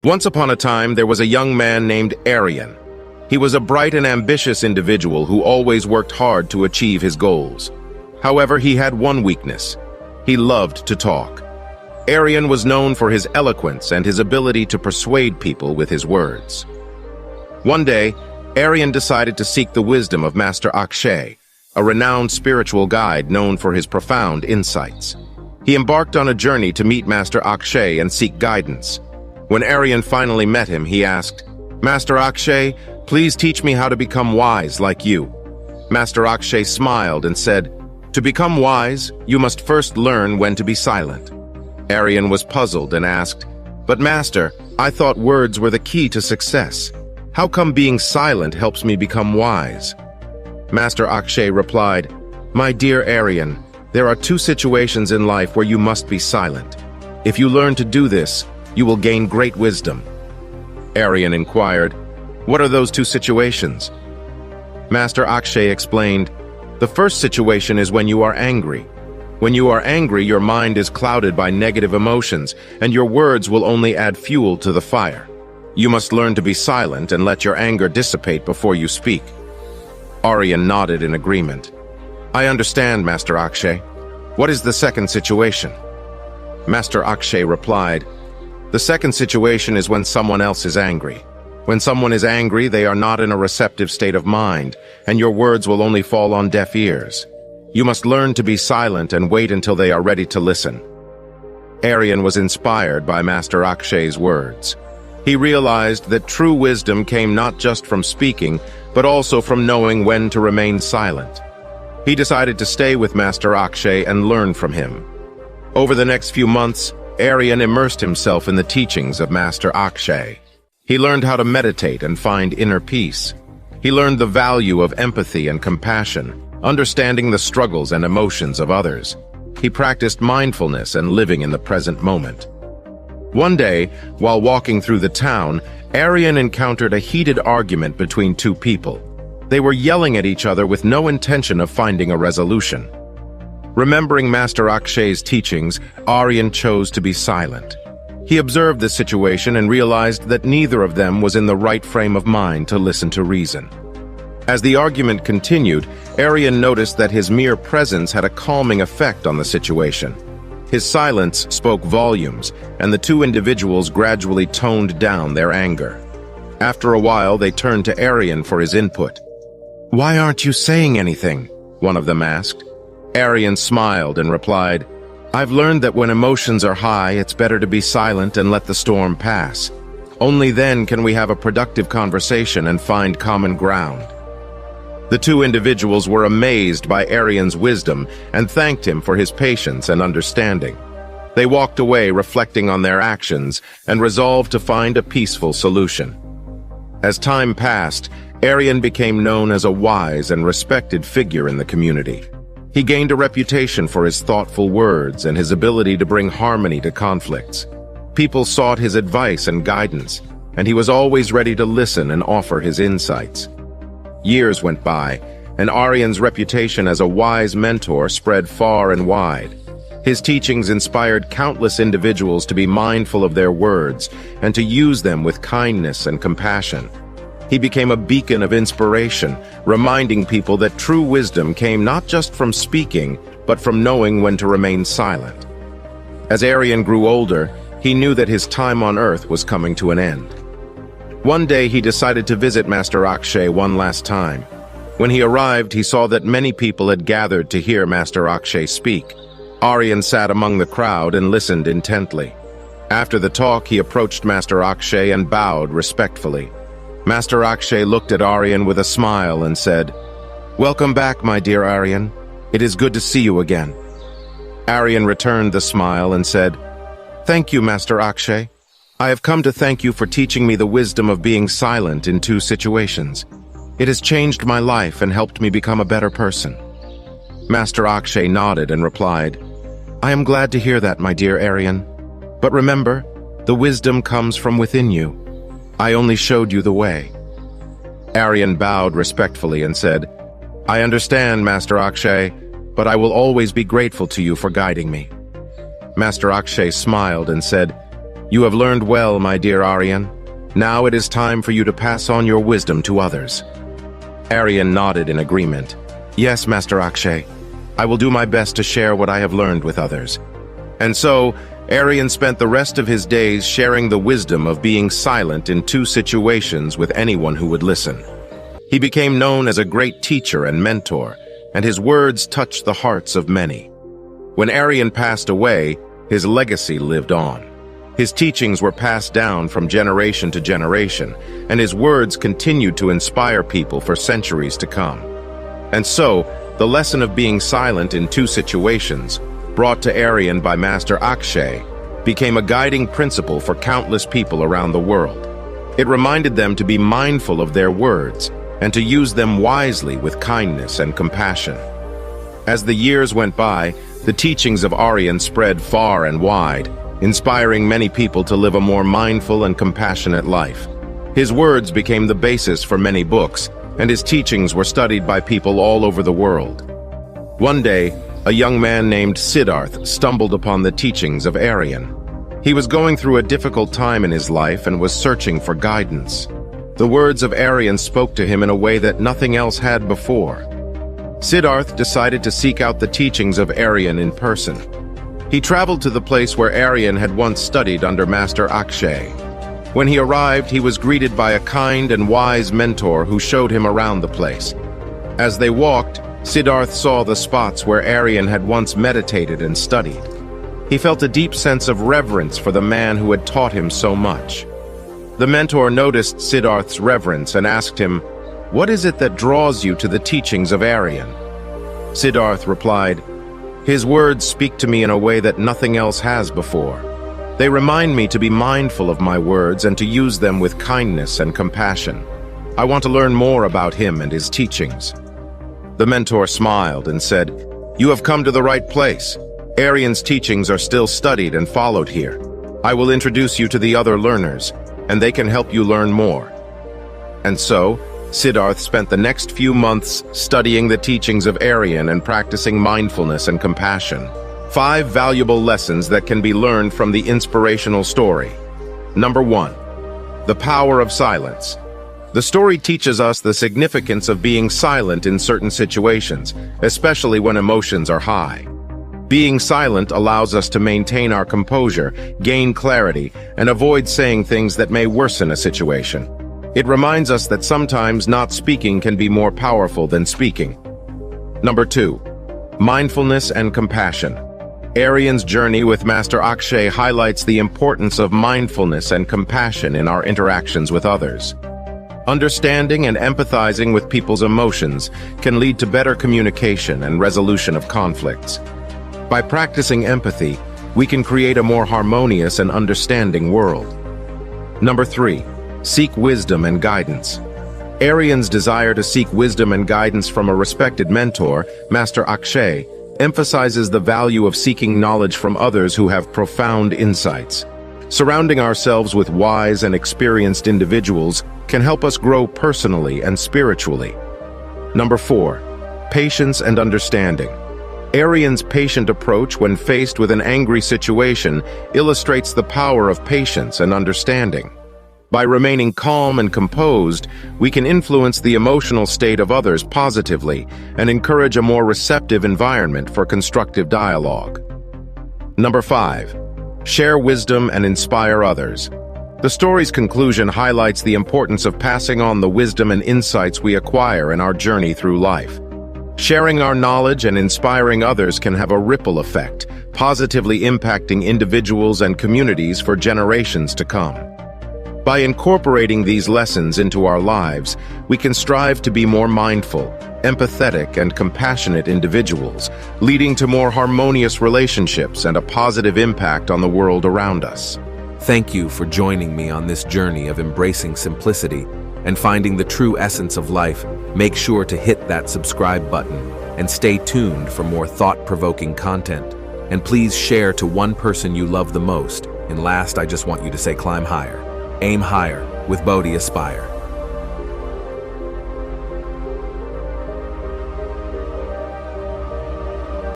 Once upon a time, there was a young man named Aryan. He was a bright and ambitious individual who always worked hard to achieve his goals. However, he had one weakness. He loved to talk. Aryan was known for his eloquence and his ability to persuade people with his words. One day, Aryan decided to seek the wisdom of Master Akshay, a renowned spiritual guide known for his profound insights. He embarked on a journey to meet Master Akshay and seek guidance. When Aryan finally met him, he asked, "Master Akshay, please teach me how to become wise like you." Master Akshay smiled and said, "To become wise, you must first learn when to be silent." Aryan was puzzled and asked, "But Master, I thought words were the key to success. How come being silent helps me become wise?" Master Akshay replied, "My dear Aryan, there are two situations in life where you must be silent. If you learn to do this, you will gain great wisdom." Aryan inquired, "What are those two situations?" Master Akshay explained, "The first situation is when you are angry. When you are angry, your mind is clouded by negative emotions, and your words will only add fuel to the fire. You must learn to be silent and let your anger dissipate before you speak." Aryan nodded in agreement. "I understand, Master Akshay. What is the second situation?" Master Akshay replied, "The second situation is when someone else is angry. When someone is angry, they are not in a receptive state of mind, and your words will only fall on deaf ears. You must learn to be silent and wait until they are ready to listen." Aryan was inspired by Master Akshay's words. He realized that true wisdom came not just from speaking, but also from knowing when to remain silent. He decided to stay with Master Akshay and learn from him. Over the next few months, Aryan immersed himself in the teachings of Master Akshay. He learned how to meditate and find inner peace. He learned the value of empathy and compassion, understanding the struggles and emotions of others. He practiced mindfulness and living in the present moment. One day, while walking through the town, Aryan encountered a heated argument between two people. They were yelling at each other with no intention of finding a resolution. Remembering Master Akshay's teachings, Aryan chose to be silent. He observed the situation and realized that neither of them was in the right frame of mind to listen to reason. As the argument continued, Aryan noticed that his mere presence had a calming effect on the situation. His silence spoke volumes, and the two individuals gradually toned down their anger. After a while, they turned to Aryan for his input. "Why aren't you saying anything?" one of them asked. Aryan smiled and replied, "I've learned that when emotions are high, it's better to be silent and let the storm pass. Only then can we have a productive conversation and find common ground." The two individuals were amazed by Aryan's wisdom and thanked him for his patience and understanding. They walked away reflecting on their actions and resolved to find a peaceful solution. As time passed, Aryan became known as a wise and respected figure in the community. He gained a reputation for his thoughtful words and his ability to bring harmony to conflicts. People sought his advice and guidance, and he was always ready to listen and offer his insights. Years went by, and Aryan's reputation as a wise mentor spread far and wide. His teachings inspired countless individuals to be mindful of their words and to use them with kindness and compassion. He became a beacon of inspiration, reminding people that true wisdom came not just from speaking, but from knowing when to remain silent. As Aryan grew older, he knew that his time on earth was coming to an end. One day he decided to visit Master Akshay one last time. When he arrived, he saw that many people had gathered to hear Master Akshay speak. Aryan sat among the crowd and listened intently. After the talk, he approached Master Akshay and bowed respectfully. Master Akshay looked at Aryan with a smile and said, "Welcome back, my dear Aryan. It is good to see you again." Aryan returned the smile and said, "Thank you, Master Akshay. I have come to thank you for teaching me the wisdom of being silent in two situations. It has changed my life and helped me become a better person." Master Akshay nodded and replied, "I am glad to hear that, my dear Aryan. But remember, the wisdom comes from within you. I only showed you the way." Aryan bowed respectfully and said, "I understand, Master Akshay, but I will always be grateful to you for guiding me." Master Akshay smiled and said, You have learned well, my dear Aryan. Now it is time for you to pass on your wisdom to others. Aryan nodded in agreement. Yes, Master Akshay. I will do my best to share what I have learned with others. And so, Aryan spent the rest of his days sharing the wisdom of being silent in 2 situations with anyone who would listen. He became known as a great teacher and mentor, and his words touched the hearts of many. When Aryan passed away, his legacy lived on. His teachings were passed down from generation to generation, and his words continued to inspire people for centuries to come. And so, the lesson of being silent in 2 situations, brought to Aryan by Master Akshay, became a guiding principle for countless people around the world. It reminded them to be mindful of their words and to use them wisely with kindness and compassion. As the years went by, the teachings of Aryan spread far and wide, inspiring many people to live a more mindful and compassionate life. His words became the basis for many books, and his teachings were studied by people all over the world. One day, a young man named Siddharth stumbled upon the teachings of Aryan. He was going through a difficult time in his life and was searching for guidance. The words of Aryan spoke to him in a way that nothing else had before. Siddharth decided to seek out the teachings of Aryan in person. He traveled to the place where Aryan had once studied under Master Akshay. When he arrived, he was greeted by a kind and wise mentor who showed him around the place. As they walked, Siddharth saw the spots where Aryan had once meditated and studied. He felt a deep sense of reverence for the man who had taught him so much. The mentor noticed Siddharth's reverence and asked him, "What is it that draws you to the teachings of Aryan?" Siddharth replied, "His words speak to me in a way that nothing else has before. They remind me to be mindful of my words and to use them with kindness and compassion. I want to learn more about him and his teachings." The mentor smiled and said, "You have come to the right place. Aryan's teachings are still studied and followed here. I will introduce you to the other learners, and they can help you learn more." And so, Siddharth spent the next few months studying the teachings of Aryan and practicing mindfulness and compassion. 5 valuable lessons that can be learned from the inspirational story. Number 1. The power of silence. The story teaches us the significance of being silent in certain situations, especially when emotions are high. Being silent allows us to maintain our composure, gain clarity, and avoid saying things that may worsen a situation. It reminds us that sometimes not speaking can be more powerful than speaking. Number 2. Mindfulness and compassion. Aryan's journey with Master Akshay highlights the importance of mindfulness and compassion in our interactions with others. Understanding and empathizing with people's emotions can lead to better communication and resolution of conflicts. By practicing empathy, we can create a more harmonious and understanding world. Number 3. Seek wisdom and guidance. Aryan's desire to seek wisdom and guidance from a respected mentor, Master Akshay, emphasizes the value of seeking knowledge from others who have profound insights. Surrounding ourselves with wise and experienced individuals can help us grow personally and spiritually. Number 4. Patience and understanding. Aryan's patient approach when faced with an angry situation illustrates the power of patience and understanding. By remaining calm and composed, we can influence the emotional state of others positively and encourage a more receptive environment for constructive dialogue. Number 5. Share wisdom and inspire others. The story's conclusion highlights the importance of passing on the wisdom and insights we acquire in our journey through life. Sharing our knowledge and inspiring others can have a ripple effect, positively impacting individuals and communities for generations to come. By incorporating these lessons into our lives, we can strive to be more mindful, empathetic, and compassionate individuals, leading to more harmonious relationships and a positive impact on the world around us. Thank you for joining me on this journey of embracing simplicity and finding the true essence of life. Make sure to hit that subscribe button and stay tuned for more thought-provoking content. And please share to one person you love the most. And last, I just want you to say climb higher. Aim higher, with Bodhi aspire.